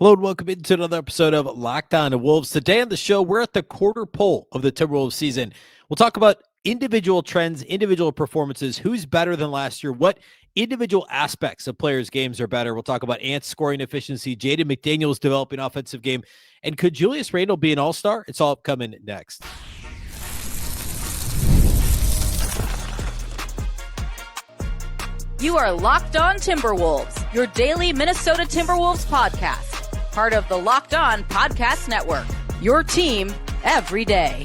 Hello and welcome into another episode of Locked On Wolves. Today on the show, we're at the quarter pole of the Timberwolves season. We'll talk about individual trends, individual performances, who's better than last year, what individual aspects of players' games are better. We'll talk about Ant's scoring efficiency, Jaden McDaniels developing offensive game, and could Julius Randle be an all-star? It's all coming next. You are Locked On Timberwolves, your daily Minnesota Timberwolves podcast. Part of the Locked On Podcast Network, your team every day.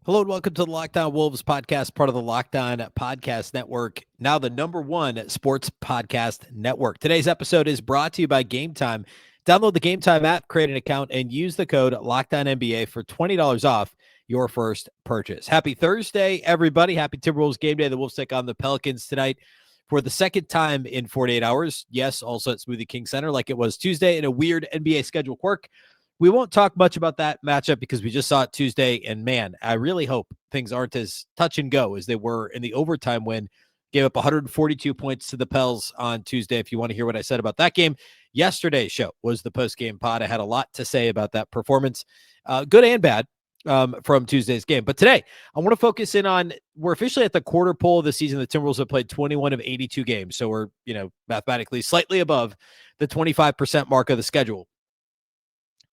Hello and welcome to the Locked On Wolves podcast, part of the Locked On Podcast Network, now the #1 sports podcast network. Today's episode is brought to you by Game Time. Download the Game Time app, create an account, and use the code LOCKEDONNBA for $20 off your first purchase. Happy Thursday, everybody. Happy Timberwolves game day. The Wolves take on the Pelicans tonight for the second time in 48 hours. Yes, also at Smoothie King Center like it was Tuesday in a weird NBA schedule quirk. We won't talk much about that matchup because we just saw it Tuesday, and man, I really hope things aren't as touch and go as they were in the overtime win. Gave up 142 points to the Pels on Tuesday. If you want to hear what I said about that game, yesterday's show was the post-game pod. I had a lot to say about that performance, good and bad, from Tuesday's game. But today, I want to focus in on, we're officially at the quarter pole of the season. The Timberwolves have played 21 of 82 games. So we're, mathematically slightly above the 25% mark of the schedule.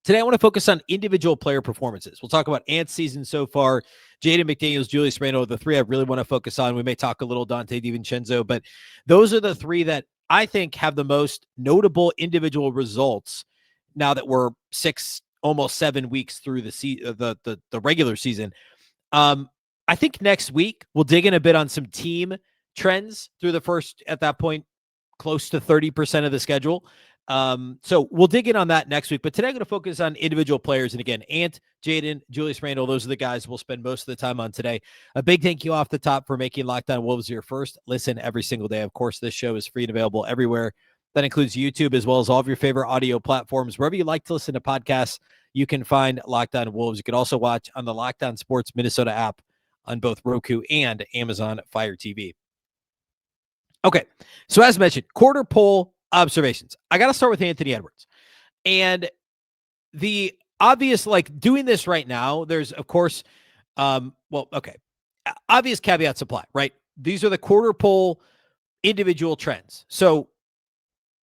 Today, I want to focus on individual player performances. We'll talk about Ant's season so far, Jaden McDaniels, Julius Randle, the three I really want to focus on. We may talk a little Dante DiVincenzo, but those are the three that I think have the most notable individual results now that we're almost 7 weeks through the regular season. I think next week we'll dig in a bit on some team trends through the first, at that point, close to 30% of the schedule. So we'll dig in on that next week. But today I'm going to focus on individual players. And again, Ant, Jaden, Julius Randle, those are the guys we'll spend most of the time on today. A big thank you off the top for making Locked On Wolves your first listen every single day. Of course, this show is free and available everywhere. That includes YouTube as well as all of your favorite audio platforms. Wherever you like to listen to podcasts, you can find Locked On Wolves. You can also watch on the Locked On Sports Minnesota app on both Roku and Amazon Fire TV. Okay, so as mentioned, quarter pole observations. I got to start with Anthony Edwards. And the obvious, doing this right now, there's, of course, obvious caveat supply, right? These are the quarter pole individual trends. So,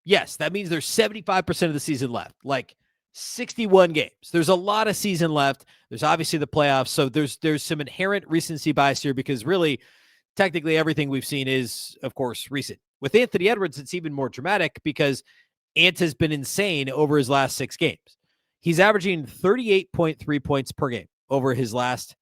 yes, that means there's 75% of the season left, 61 games. There's a lot of season left. There's obviously the playoffs. So there's some inherent recency bias here because really, technically everything we've seen is, of course, recent. With Anthony Edwards, it's even more dramatic because Ant has been insane over his last 6 games. He's averaging 38.3 points per game over his last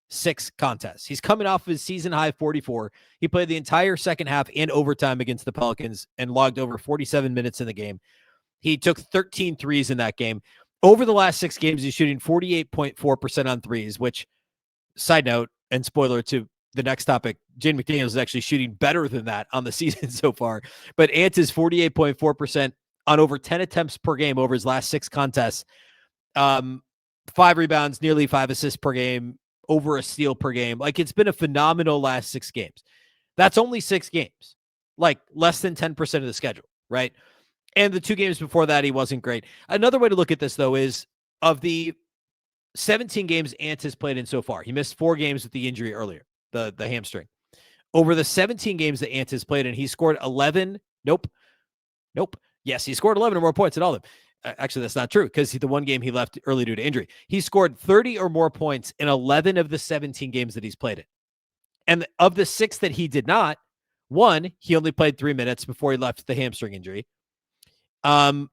6 contests. He's coming off his season high 44. He played the entire second half and overtime against the Pelicans and logged over 47 minutes in the game. He took 13 threes in that game. Over the last 6 games, he's shooting 48.4% on threes, which, side note and spoiler to the next topic, Jaden McDaniels is actually shooting better than that on the season so far. But Ant is 48.4% on over 10 attempts per game over his last 6 contests. 5 rebounds, nearly 5 assists per game, over a steal per game. It's been a phenomenal last 6 games. That's only 6 games, less than 10% of the schedule, right? And the 2 games before that, he wasn't great. Another way to look at this, though, is of the 17 games Ant has played in so far, he missed 4 games with the injury earlier, the hamstring. Over the 17 games that Ant has played in, he scored 11. Nope. Yes, he scored 11 or more points in all of them. Actually, that's not true because the one game he left early due to injury. He scored 30 or more points in 11 of the 17 games that he's played in. And of the 6 that he did not, 1, he only played 3 minutes before he left the hamstring injury. 1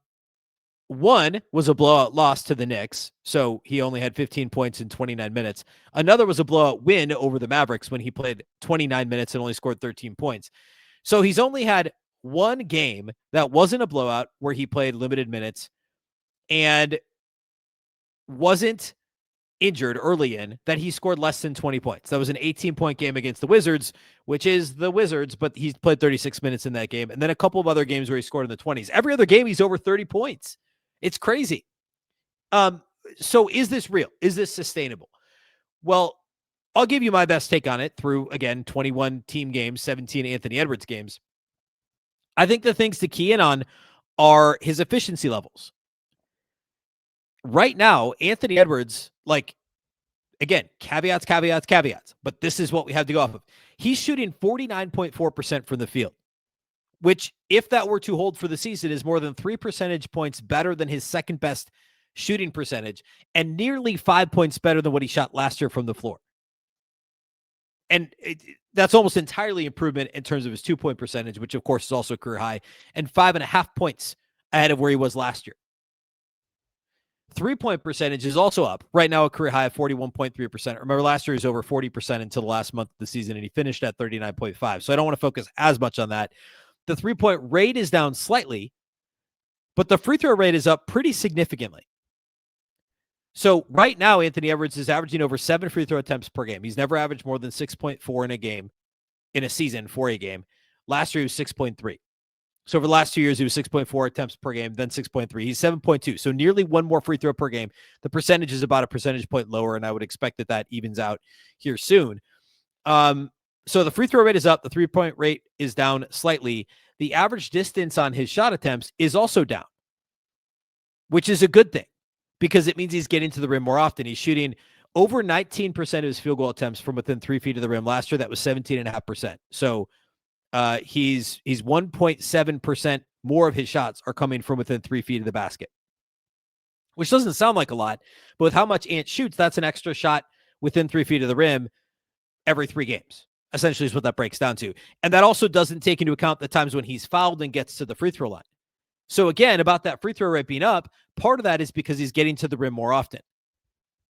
was a blowout loss to the Knicks, so he only had 15 points in 29 minutes. Another was a blowout win over the Mavericks when he played 29 minutes and only scored 13 points. So he's only had 1 game that wasn't a blowout where he played limited minutes and wasn't injured early in that he scored less than 20 points. That was an 18-point game against the Wizards, which is the Wizards, but he's played 36 minutes in that game. And then a couple of other games where he scored in the 20s. Every other game, he's over 30 points. It's crazy. So is this real? Is this sustainable? Well, I'll give you my best take on it through, again, 21 team games, 17 Anthony Edwards games. I think the things to key in on are his efficiency levels. Right now, Anthony Edwards, like, again, caveats, but this is what we have to go off of. He's shooting 49.4% from the field, which, if that were to hold for the season, is more than 3 percentage points better than his second best shooting percentage and nearly 5 points better than what he shot last year from the floor. And that's almost entirely improvement in terms of his 2-point percentage, which of course is also career high, and 5.5 points ahead of where he was last year. 3-point percentage is also up. Right now, a career high of 41.3%. Remember, last year he was over 40% until the last month of the season, and he finished at 39.5. So I don't want to focus as much on that. The 3-point rate is down slightly, but the free throw rate is up pretty significantly. So right now, Anthony Edwards is averaging over 7 free throw attempts per game. He's never averaged more than 6.4 in a game, in a season for a game. Last year, he was 6.3. So over the last 2 years, he was 6.4 attempts per game, then 6.3. He's 7.2. So nearly one more free throw per game. The percentage is about a percentage point lower, and I would expect that that evens out here soon. So the free throw rate is up. The 3-point rate is down slightly. The average distance on his shot attempts is also down, which is a good thing because it means he's getting to the rim more often. He's shooting over 19% of his field goal attempts from within 3 feet of the rim. Last year, that was 17.5%. So he's 1.7% more of his shots are coming from within 3 feet of the basket, which doesn't sound like a lot, but with how much Ant shoots, that's an extra shot within 3 feet of the rim every 3 games, essentially is what that breaks down to. And that also doesn't take into account the times when he's fouled and gets to the free throw line. So again, about that free throw rate being up, part of that is because he's getting to the rim more often.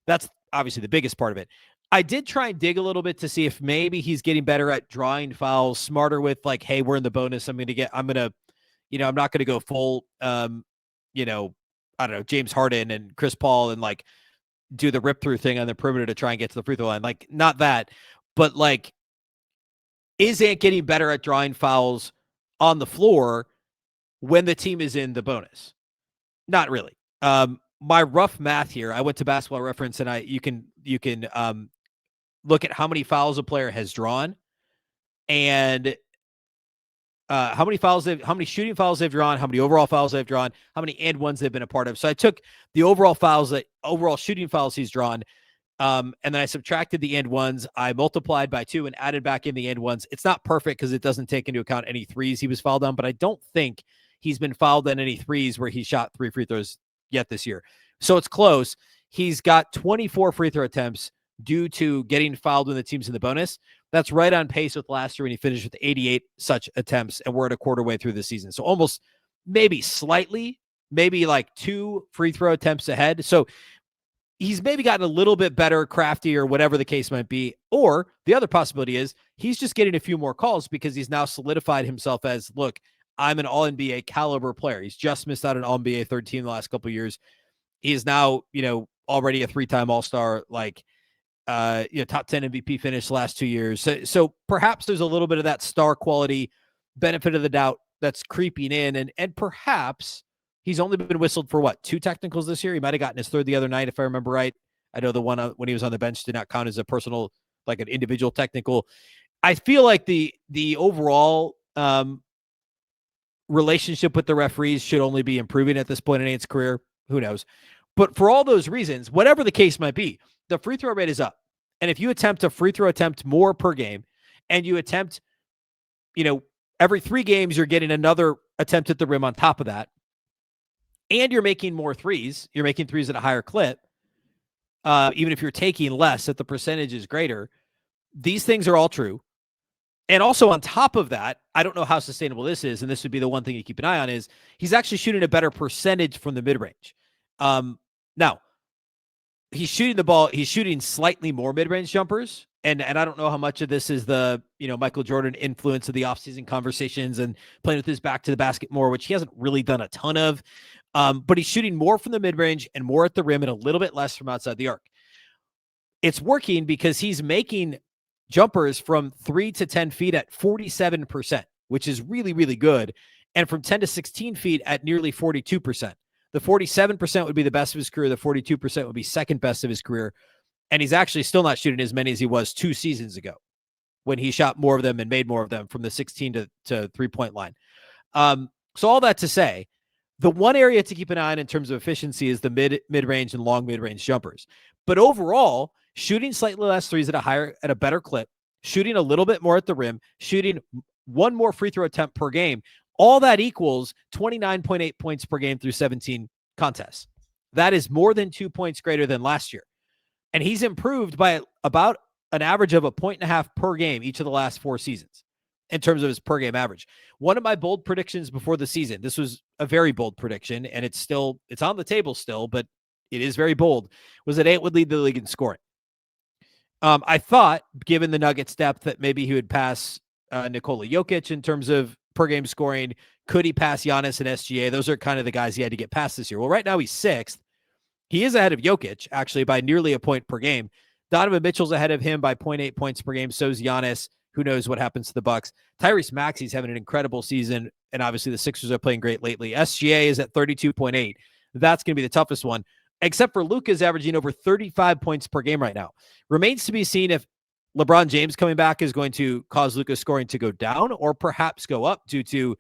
That's obviously the biggest part of it. I did try and dig a little bit to see if maybe he's getting better at drawing fouls, smarter with like, hey, we're in the bonus. I'm not going to go full, I don't know, James Harden and Chris Paul and like do the rip through thing on the perimeter to try and get to the free throw line. Like, not that, but like, is Ant getting better at drawing fouls on the floor when the team is in the bonus? Not really. My rough math here, I went to Basketball Reference, and you can look at how many fouls a player has drawn and how many shooting fouls they've drawn, how many overall fouls they've drawn, how many and ones they've been a part of. So I took the overall shooting fouls he's drawn, and then I subtracted the and ones. I multiplied by 2 and added back in the and ones. It's not perfect because it doesn't take into account any threes he was fouled on, but I don't think he's been fouled on any threes where he shot 3 free throws yet this year. So it's close. He's got 24 free throw attempts due to getting fouled when the team's in the bonus. That's right on pace with last year when he finished with 88 such attempts, and we're at a quarter way through the season. So almost maybe slightly, maybe like 2 free throw attempts ahead. So he's maybe gotten a little bit better, crafty, or whatever the case might be. Or the other possibility is he's just getting a few more calls because he's now solidified himself as, look, I'm an all-NBA caliber player. He's just missed out on all-NBA third team the last couple of years. He is now, already a 3-time all-star, like, top 10 MVP finish the last 2 years. So perhaps there's a little bit of that star quality benefit of the doubt that's creeping in. And perhaps he's only been whistled for 2 technicals this year. He might've gotten his 3rd the other night, if I remember right. I know the one when he was on the bench did not count as a personal, like an individual technical. I feel like the overall, relationship with the referees should only be improving at this point in Ant's career. Who knows? But for all those reasons, whatever the case might be, the free throw rate is up. And if you attempt a free throw attempt more per game, and you attempt, every 3 games, you're getting another attempt at the rim on top of that, and you're making more threes, you're making threes at a higher clip, even if you're taking less, that the percentage is greater. These things are all true. And also on top of that, I don't know how sustainable this is, and this would be the one thing you keep an eye on, is he's actually shooting a better percentage from the mid-range. Now, he's shooting the ball, he's shooting slightly more mid-range jumpers, and I don't know how much of this is the Michael Jordan influence of the offseason conversations and playing with his back to the basket more, which he hasn't really done a ton of, but he's shooting more from the mid-range and more at the rim and a little bit less from outside the arc. It's working because he's making jumpers from 3 to 10 feet at 47%, which is really, really good. And from 10 to 16 feet at nearly 42%. The 47% would be the best of his career. The 42% would be second best of his career. And he's actually still not shooting as many as he was 2 seasons ago when he shot more of them and made more of them from the 16 to 3-point line. So all that to say, the one area to keep an eye on in terms of efficiency is the mid-range and long mid-range jumpers. But overall, shooting slightly less threes at a better clip, shooting a little bit more at the rim, shooting one more free throw attempt per game, all that equals 29.8 points per game through 17 contests. That is more than 2 points greater than last year. And he's improved by about an average of 1.5 per game each of the last 4 seasons in terms of his per game average. One of my bold predictions before the season, this was a very bold prediction, and it's on the table still, but it is very bold, was that Ant would lead the league in scoring. I thought, given the Nuggets' depth, that maybe he would pass Nikola Jokic in terms of per game scoring. Could he pass Giannis and SGA? Those are kind of the guys he had to get past this year. Well, right now he's 6th. He is ahead of Jokic, actually, by nearly a point per game. Donovan Mitchell's ahead of him by 0.8 points per game. So is Giannis. Who knows what happens to the Bucks? Tyrese Maxey's having an incredible season, and obviously the Sixers are playing great lately. SGA is at 32.8. That's going to be the toughest one, except for Luka's averaging over 35 points per game right now. Remains to be seen if LeBron James coming back is going to cause Luka's scoring to go down or perhaps go up due to,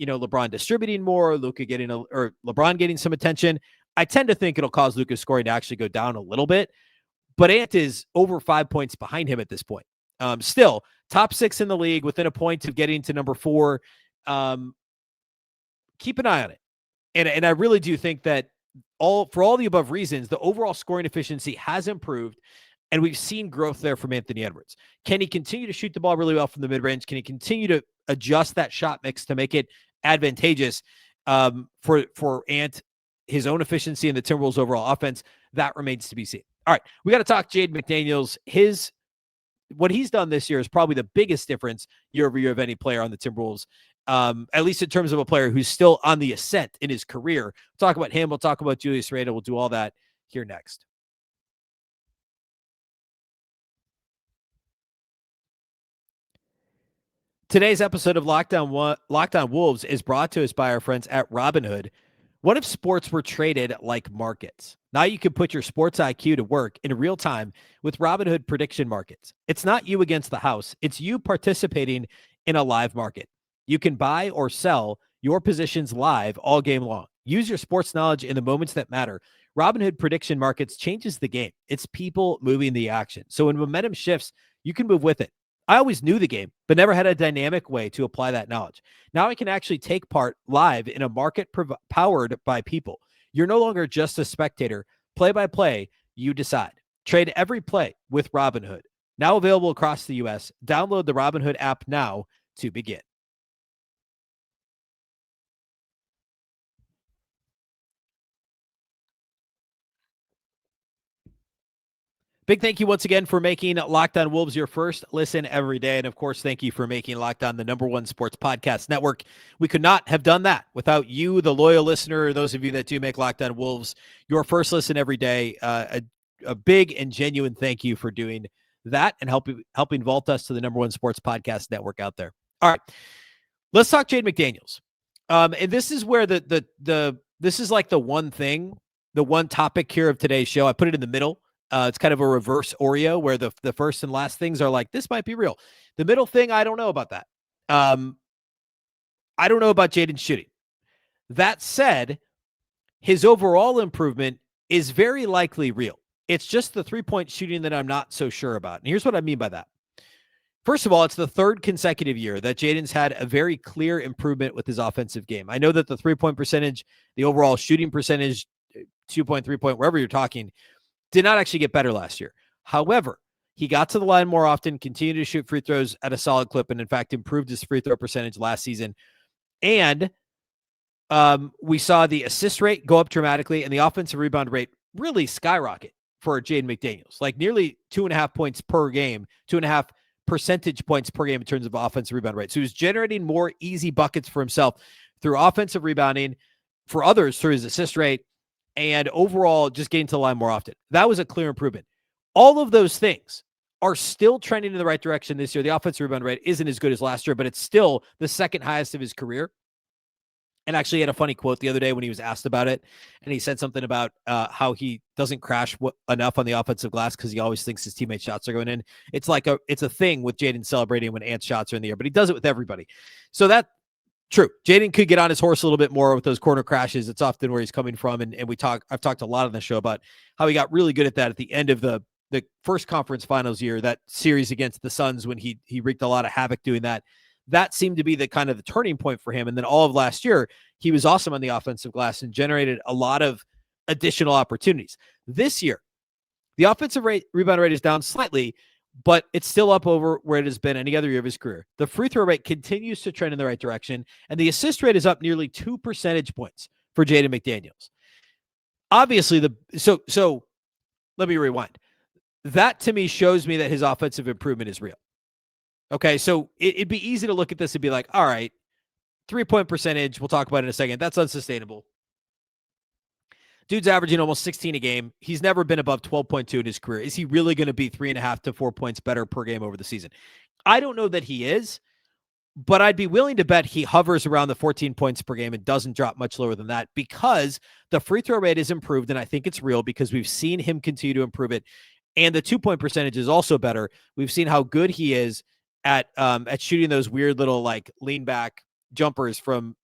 LeBron distributing more, or LeBron getting some attention. I tend to think it'll cause Luka's scoring to actually go down a little bit, but Ant is over 5 points behind him at this point. Still, top 6 in the league, within a point of getting to number 4. Keep an eye on it. And I really do think that for all the above reasons, the overall scoring efficiency has improved, and we've seen growth there from Anthony Edwards. Can he continue to shoot the ball really well from the mid-range? Can he continue to adjust that shot mix to make it advantageous for Ant, his own efficiency, and the Timberwolves' overall offense? That remains to be seen. All right, we got to talk Jaden McDaniels. What he's done this year is probably the biggest difference year over year of any player on the Timberwolves, at least in terms of a player who's still on the ascent in his career. We'll talk about him. We'll talk about Julius Randle. We'll do all that here next. Today's episode of Locked On Wolves is brought to us by our friends at Robinhood. What if sports were traded like markets? Now you can put your sports IQ to work in real time with Robinhood prediction markets. It's not you against the house. It's you participating in a live market. You can buy or sell your positions live all game long. Use your sports knowledge in the moments that matter. Robinhood prediction markets changes the game. It's people moving the action. So when momentum shifts, you can move with it. I always knew the game, but never had a dynamic way to apply that knowledge. Now I can actually take part live in a market powered by people. You're no longer just a spectator. Play by play, you decide. Trade every play with Robinhood. Now available across the U.S. Download the Robinhood app now to begin. Big thank you once again for making Locked On Wolves your first listen every day. And of course, thank you for making Locked On the #1 sports podcast network. We could not have done that without you, the loyal listener, those of you that do make Locked On Wolves your first listen every day. A big and genuine thank you for doing that and helping vault us to the #1 sports podcast network out there. All right, let's talk Jaden McDaniels. And this is where this is like the one topic here of today's show. I put it in the middle. It's kind of a reverse Oreo where the first and last things are like, this might be real. The middle thing, I don't know about that. I don't know about Jaden's shooting. That said, his overall improvement is very likely real. It's just the 3-point shooting that I'm not so sure about. And here's what I mean by that. First of all, it's the 3rd consecutive year that Jaden's had a very clear improvement with his offensive game. I know that the 3-point percentage, the overall shooting percentage, 2-point, 3-point, wherever you're talking, did not actually get better last year. However, he got to the line more often, continued to shoot free throws at a solid clip, and in fact improved his free throw percentage last season. And we saw the assist rate go up dramatically and the offensive rebound rate really skyrocket for Jaden McDaniels, like nearly 2.5 points per game, 2.5 percentage points per game in terms of offensive rebound rate. So he was generating more easy buckets for himself through offensive rebounding, for others through his assist rate, and overall just getting to the line more often. That was a clear improvement. All of those things are still trending in the right direction this year. The offensive rebound rate isn't as good as last year, but it's still the 2nd highest of his career. And actually he had a funny quote the other day when he was asked about it. And he said something about how he doesn't crash enough on the offensive glass because he always thinks his teammates' shots are going in. It's a thing with Jaden celebrating when Ant's shots are in the air, but he does it with everybody. So True. Jaden could get on his horse a little bit more with those corner crashes. It's often where he's coming from. And I've talked a lot on the show about how he got really good at that at the end of the first conference finals year, that series against the Suns when he wreaked a lot of havoc doing that. That seemed to be the kind of the turning point for him. And then all of last year, he was awesome on the offensive glass and generated a lot of additional opportunities. This year, the offensive rebound rate is down slightly, but it's still up over where it has been any other year of his career. The free throw rate continues to trend in the right direction, and the assist rate is up nearly 2 percentage points for Jaden McDaniels. Obviously, so let me rewind. That to me shows me that his offensive improvement is real. Okay, so it'd be easy to look at this and be like, all right, 3-point percentage, we'll talk about it in a second. That's unsustainable. Dude's averaging almost 16 a game. He's never been above 12.2 in his career. Is he really going to be 3.5 to 4 points better per game over the season? I don't know that he is, but I'd be willing to bet he hovers around the 14 points per game and doesn't drop much lower than that because the free throw rate is improved, and I think it's real because we've seen him continue to improve it. And the 2-point percentage is also better. We've seen how good he is at shooting those weird little like lean back jumpers from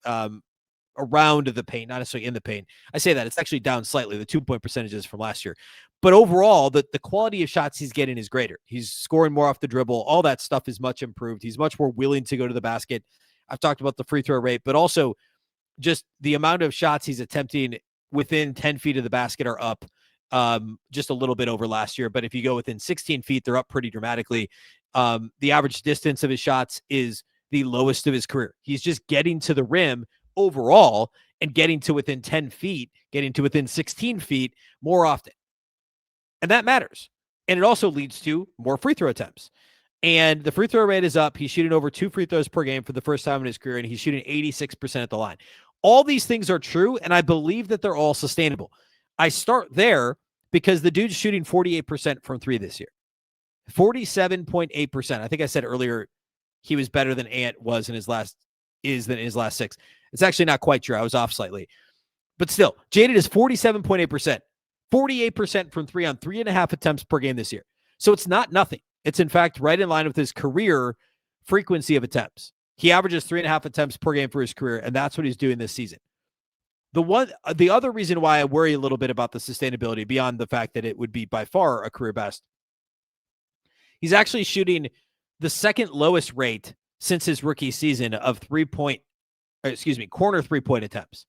around the paint, not necessarily in the paint. I say that it's actually down slightly, the 2-point percentages from last year. But overall, the quality of shots he's getting is greater. He's scoring more off the dribble. All that stuff is much improved. He's much more willing to go to the basket. I've talked about the free throw rate, but also just the amount of shots he's attempting within 10 feet of the basket are up just a little bit over last year. But if you go within 16 feet, they're up pretty dramatically. The average distance of his shots is the lowest of his career. He's just getting to the rim overall and getting to within 10 feet, getting to within 16 feet more often. And that matters. And it also leads to more free throw attempts. And the free throw rate is up. He's shooting over 2 free throws per game for the first time in his career, and he's shooting 86% at the line. All these things are true, and I believe that they're all sustainable. I start there because the dude's shooting 48% from three this year. 47.8%. I think I said earlier he was better than Ant was in his last 6. It's actually not quite true. I was off slightly. But still, Jaden is 47.8%. 48% from three on 3.5 attempts per game this year. So it's not nothing. It's in fact right in line with his career frequency of attempts. He averages 3.5 attempts per game for his career, and that's what he's doing this season. The other reason why I worry a little bit about the sustainability, beyond the fact that it would be by far a career best, he's actually shooting the second lowest rate since his rookie season of corner 3-point attempts.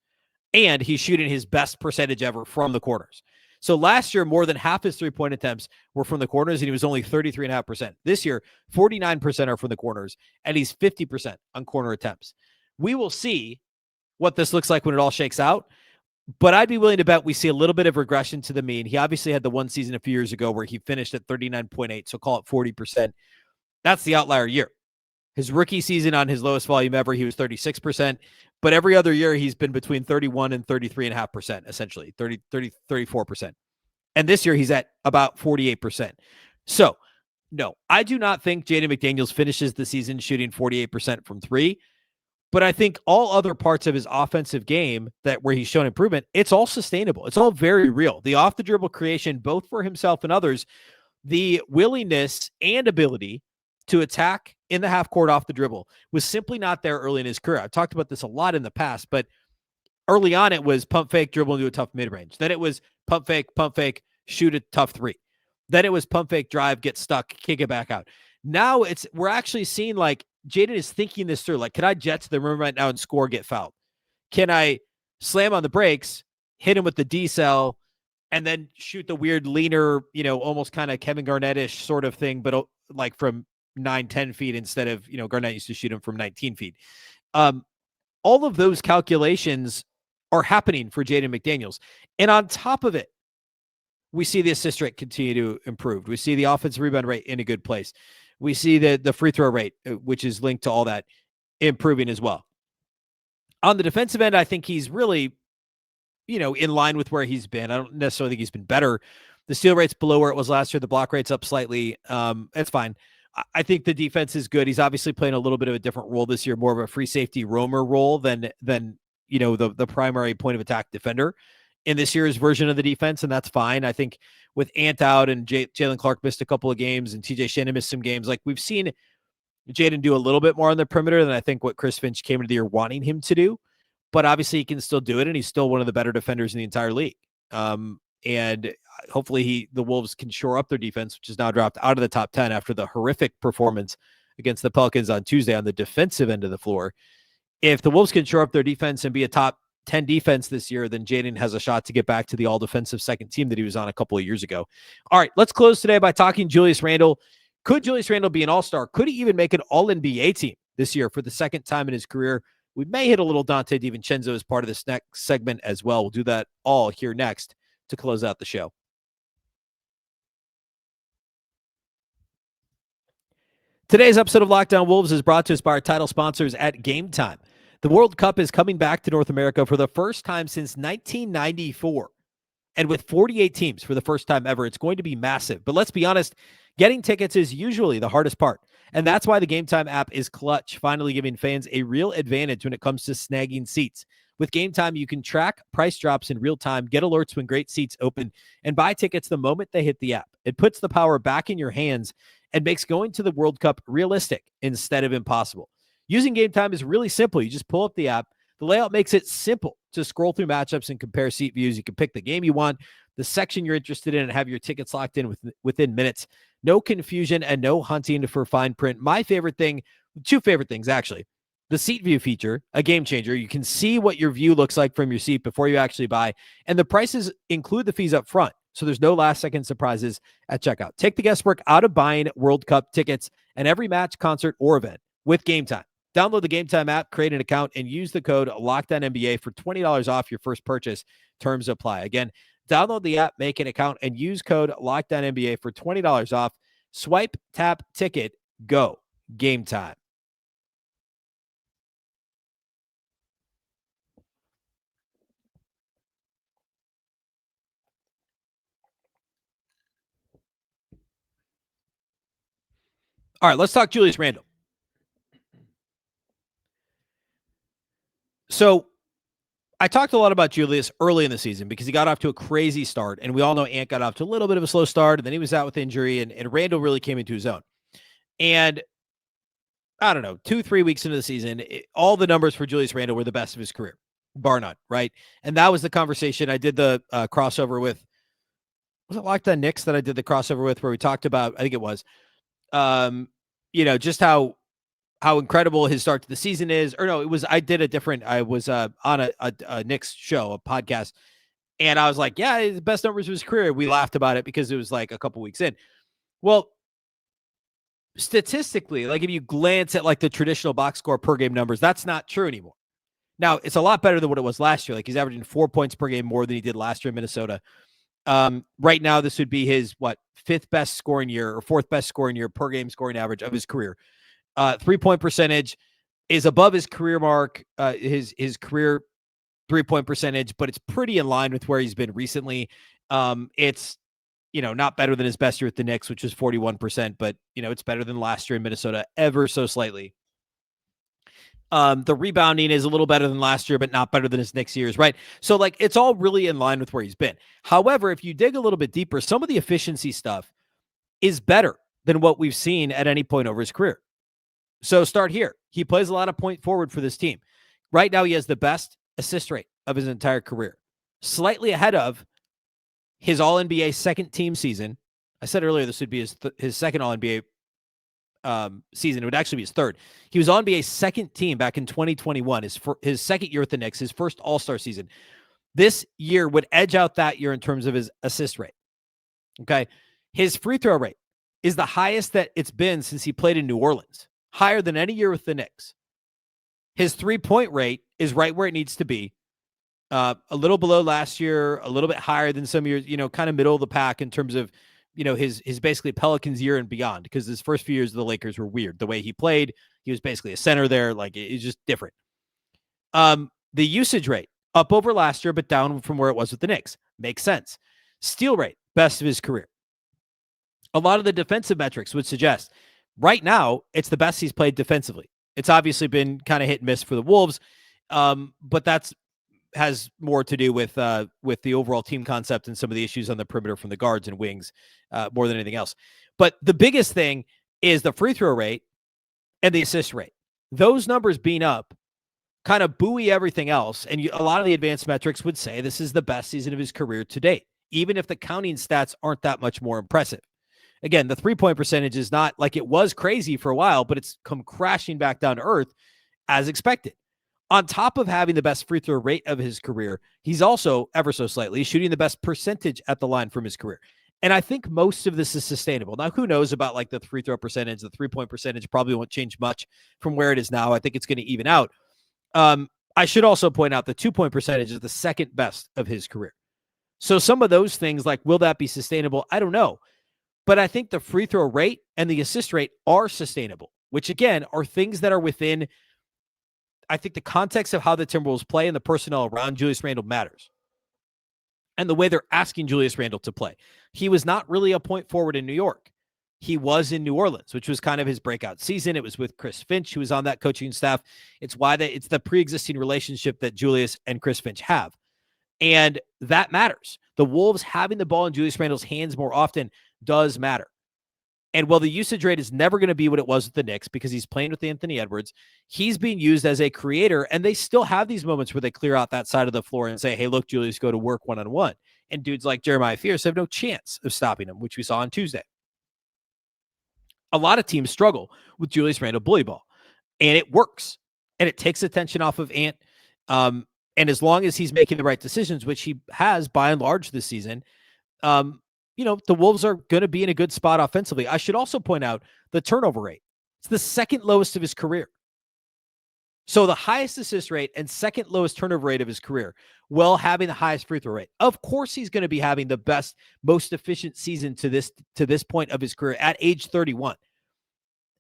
And he's shooting his best percentage ever from the corners. So last year, more than half his 3-point attempts were from the corners, and he was only 33.5%. This year, 49% are from the corners, and he's 50% on corner attempts. We will see what this looks like when it all shakes out, but I'd be willing to bet we see a little bit of regression to the mean. He obviously had the one season a few years ago where he finished at 39.8, so call it 40%. That's the outlier year. His rookie season on his lowest volume ever, he was 36%, but every other year he's been between 31 and 33.5%, essentially 34%. And this year he's at about 48%. So no, I do not think Jaden McDaniels finishes the season shooting 48% from three, but I think all other parts of his offensive game where he's shown improvement, it's all sustainable. It's all very real. The off the dribble creation, both for himself and others, the willingness and ability to attack in the half court off the dribble was simply not there early in his career. I've talked about this a lot in the past, but early on it was pump fake, dribble into a tough mid-range. Then it was pump fake, shoot a tough three. Then it was pump fake, drive, get stuck, kick it back out. Now we're actually seeing like Jaden is thinking this through. Like, can I jet to the rim right now and score, get fouled? Can I slam on the brakes, hit him with the D-cell, and then shoot the weird leaner, almost kind of Kevin Garnett-ish sort of thing, but like from 9-10 feet instead of, Garnett used to shoot him from 19 feet. All of those calculations are happening for Jaden McDaniels. And on top of it, we see the assist rate continue to improve. We see the offensive rebound rate in a good place. We see the free throw rate, which is linked to all that, improving as well. On the defensive end, I think he's really, in line with where he's been. I don't necessarily think he's been better. The steal rate's below where it was last year. The block rate's up slightly. It's fine. I think the defense is good. He's obviously playing a little bit of a different role this year, more of a free safety roamer role than the primary point of attack defender in this year's version of the defense, and that's fine. I think with Ant out and Jalen Clark missed a couple of games and TJ Shannon missed some games, like we've seen Jaden do a little bit more on the perimeter than I think what Chris Finch came into the year wanting him to do. But obviously he can still do it, and he's still one of the better defenders in the entire league. And hopefully the Wolves can shore up their defense, which is now dropped out of the top 10 after the horrific performance against the Pelicans on Tuesday on the defensive end of the floor. If the Wolves can shore up their defense and be a top 10 defense this year, then Jaden has a shot to get back to the all-defensive second team that he was on a couple of years ago. All right, let's close today by talking Julius Randle. Could Julius Randle be an all-star? Could he even make an all-NBA team this year for the second time in his career? We may hit a little Dante DiVincenzo as part of this next segment as well. We'll do that all here next to close out the show. Today's episode of Locked On Wolves is brought to us by our title sponsors at Game Time. The World Cup is coming back to North America for the first time since 1994. And with 48 teams for the first time ever, it's going to be massive. But let's be honest, getting tickets is usually the hardest part. And that's why the Game Time app is clutch, finally giving fans a real advantage when it comes to snagging seats. With Game Time, you can track price drops in real time, get alerts when great seats open, and buy tickets the moment they hit the app. It puts the power back in your hands and makes going to the World Cup realistic instead of impossible. Using Game Time is really simple. You just pull up the app. The layout makes it simple to scroll through matchups and compare seat views. You can pick the game you want, the section you're interested in, and have your tickets locked in within minutes. No confusion and no hunting for fine print. My favorite thing, two favorite things actually, the seat view feature, a game changer. You can see what your view looks like from your seat before you actually buy, and the prices include the fees up front, so there's no last-second surprises at checkout. Take the guesswork out of buying World Cup tickets and every match, concert, or event with Game Time. Download the Game Time app, create an account, and use the code LOCKEDONNBA for $20 off your first purchase. Terms apply. Again, download the app, make an account, and use code LOCKEDONNBA for $20 off. Swipe, tap, ticket, go. Game Time. All right, let's talk Julius Randle. So I talked a lot about Julius early in the season because he got off to a crazy start, and we all know Ant got off to a little bit of a slow start, and then he was out with injury, and Randle really came into his own. And I don't know, 2-3 weeks into the season, all the numbers for Julius Randle were the best of his career, bar none, right? And that was the conversation. I did the crossover with, was it Locked On Knicks that I did the crossover with, where we talked about, I think it was, just how incredible his start to the season is. Or no, it was, I was on a Knicks show, a podcast, and I was like, yeah, the best numbers of his career. We laughed about it because it was like a couple weeks in. Well, statistically, like if you glance at like the traditional box score per game numbers, that's not true anymore. Now, it's a lot better than what it was last year. Like he's averaging 4 points per game more than he did last year in Minnesota. Right now, this would be his, fifth best scoring year or fourth best scoring year per game scoring average of his career. 3-point percentage is above his career mark, his career 3-point percentage, but it's pretty in line with where he's been recently. It's, not better than his best year at the Knicks, which was 41%, but, it's better than last year in Minnesota ever so slightly. The rebounding is a little better than last year, but not better than his Knicks years, right? So, it's all really in line with where he's been. However, if you dig a little bit deeper, some of the efficiency stuff is better than what we've seen at any point over his career. So start here. He plays a lot of point forward for this team. Right now, he has the best assist rate of his entire career, slightly ahead of his All-NBA second team season. I said earlier this would be his second All-NBA season. It would actually be his third. He was All-NBA second team back in 2021, his second year with the Knicks, his first All-Star season. This year would edge out that year in terms of his assist rate. Okay. His free throw rate is the highest that it's been since he played in New Orleans. Higher than any year with the Knicks. His 3-point rate is right where it needs to be. A little below last year, a little bit higher than some years, kind of middle of the pack in terms of, his basically Pelicans year and beyond, because his first few years of the Lakers were weird. The way he played, he was basically a center there. It's just different. The usage rate up over last year, but down from where it was with the Knicks. Makes sense. Steal rate, best of his career. A lot of the defensive metrics would suggest right now, it's the best he's played defensively. It's obviously been kind of hit and miss for the Wolves, but that's has more to do with the overall team concept and some of the issues on the perimeter from the guards and wings more than anything else. But the biggest thing is the free throw rate and the assist rate. Those numbers being up kind of buoy everything else. And a lot of the advanced metrics would say this is the best season of his career to date, even if the counting stats aren't that much more impressive. Again, the 3-point percentage is not like it was crazy for a while, but it's come crashing back down to earth as expected. On top of having the best free throw rate of his career, he's also ever so slightly shooting the best percentage at the line from his career. And I think most of this is sustainable. Now, who knows about like the free throw percentage? The 3-point percentage probably won't change much from where it is now. I think it's going to even out. I should also point out the 2-point percentage is the second best of his career. So some of those things, like, will that be sustainable? I don't know. But I think the free throw rate and the assist rate are sustainable, which again are things that are within, I think, the context of how the Timberwolves play and the personnel around Julius Randle matters. And the way they're asking Julius Randle to play. He was not really a point forward in New York. He was in New Orleans, which was kind of his breakout season. It was with Chris Finch, who was on that coaching staff. It's why it's the pre-existing relationship that Julius and Chris Finch have. And that matters. The Wolves having the ball in Julius Randle's hands more often does matter. And while the usage rate is never going to be what it was with the Knicks because he's playing with Anthony Edwards, he's being used as a creator, and they still have these moments where they clear out that side of the floor and say, hey, look, Julius, go to work one-on-one. And dudes like Jeremiah Fierce have no chance of stopping him, which we saw on Tuesday. A lot of teams struggle with Julius Randle bully ball, and it works, and it takes attention off of Ant. And as long as he's making the right decisions, which he has by and large this season, the Wolves are going to be in a good spot offensively. I should also point out the turnover rate. It's the second lowest of his career. So the highest assist rate and second lowest turnover rate of his career, while having the highest free throw rate. Of course, he's going to be having the best, most efficient season to this point of his career at age 31.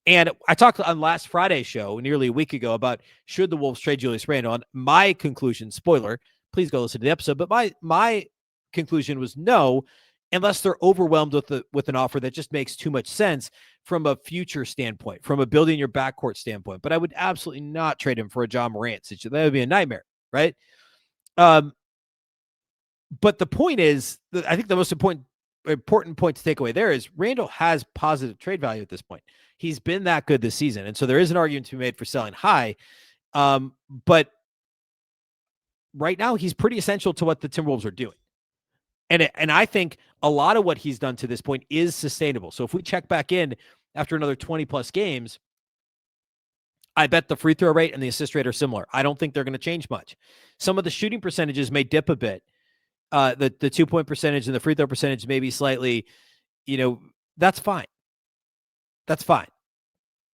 And I talked on last Friday's show nearly a week ago about should the Wolves trade Julius Randle. And my conclusion, spoiler, please go listen to the episode, but my conclusion was no, unless they're overwhelmed with an offer that just makes too much sense from a future standpoint, from a building your backcourt standpoint. But I would absolutely not trade him for a John Morant situation. That would be a nightmare, right? But the point is, I think the most important point to take away there is Randle has positive trade value at this point. He's been that good this season. And so there is an argument to be made for selling high. But right now he's pretty essential to what the Timberwolves are doing. And I think a lot of what he's done to this point is sustainable. So if we check back in after another 20-plus games, I bet the free throw rate and the assist rate are similar. I don't think they're going to change much. Some of the shooting percentages may dip a bit. The 2-point percentage and the free throw percentage may be slightly, that's fine. That's fine.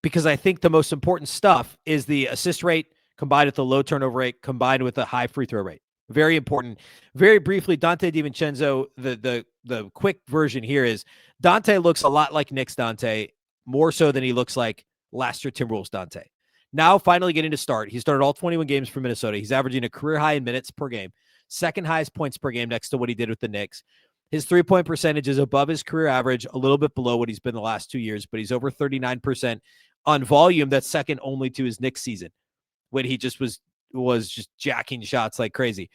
Because I think the most important stuff is the assist rate combined with the low turnover rate combined with the high free throw rate. Very important. Very briefly, Dante DiVincenzo, the quick version here is Dante looks a lot like Knicks Dante, more so than he looks like last year Timberwolves Dante. Now finally getting to start. He started all 21 games for Minnesota. He's averaging a career high in minutes per game, second highest points per game next to what he did with the Knicks. His 3-point percentage is above his career average, a little bit below what he's been the last 2 years, but he's over 39% on volume. That's second only to his Knicks season when he just was just jacking shots like crazy.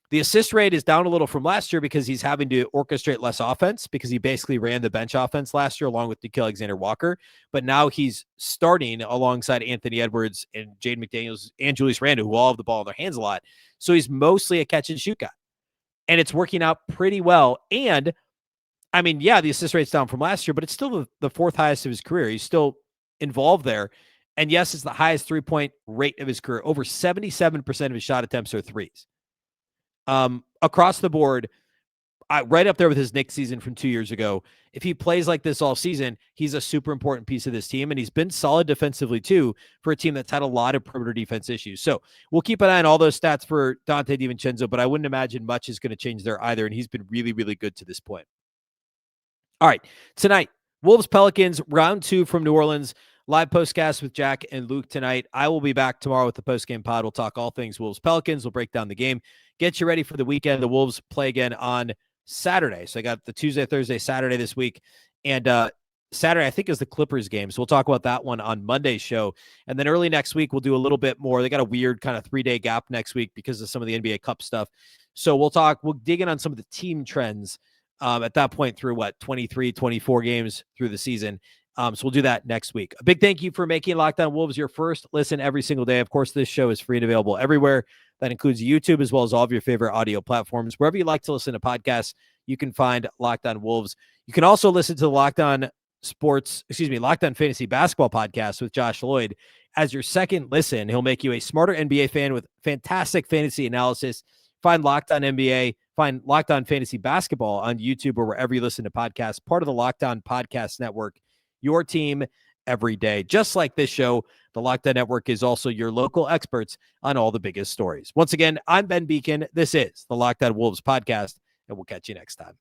The assist rate is down a little from last year because he's having to orchestrate less offense because he basically ran the bench offense last year along with Nickeil Alexander-Walker. But now he's starting alongside Anthony Edwards and Jaden McDaniels and Julius Randle, who all have the ball in their hands a lot. So he's mostly a catch and shoot guy. And it's working out pretty well. And I mean, yeah, the assist rate's down from last year, but it's still the fourth highest of his career. He's still involved there. And yes, it's the highest 3-point rate of his career. Over 77% of his shot attempts are threes. Across the board, right up there with his Knicks season from 2 years ago. If he plays like this all season, he's a super important piece of this team, and he's been solid defensively too for a team that's had a lot of perimeter defense issues. So we'll keep an eye on all those stats for Dante DiVincenzo, but I wouldn't imagine much is going to change there either, and he's been really, really good to this point. All right, tonight, Wolves-Pelicans, round 2 from New Orleans. Live postcast with Jack and Luke tonight. I will be back tomorrow with the postgame pod. We'll talk all things Wolves-Pelicans. We'll break down the game. Get you ready for the weekend. The Wolves play again on Saturday. So I got the Tuesday, Thursday, Saturday this week. And Saturday, I think, is the Clippers game. So we'll talk about that one on Monday's show. And then early next week, we'll do a little bit more. They got a weird kind of 3-day gap next week because of some of the NBA Cup stuff. So we'll dig in on some of the team trends at that point through 23, 24 games through the season. So we'll do that next week. A big thank you for making Locked On Wolves your first listen every single day. Of course, this show is free and available everywhere. That includes YouTube as well as all of your favorite audio platforms. Wherever you like to listen to podcasts, you can find Locked On Wolves. You can also listen to the Locked On Fantasy Basketball podcast with Josh Lloyd as your second listen. He'll make you a smarter NBA fan with fantastic fantasy analysis. Find Locked On NBA, find Locked On Fantasy Basketball on YouTube or wherever you listen to podcasts, part of the Locked On Podcast Network, your team every day. Just like this show, the Locked On Network is also your local experts on all the biggest stories. Once again, I'm Ben Beecken. This is the Locked On Wolves podcast, and we'll catch you next time.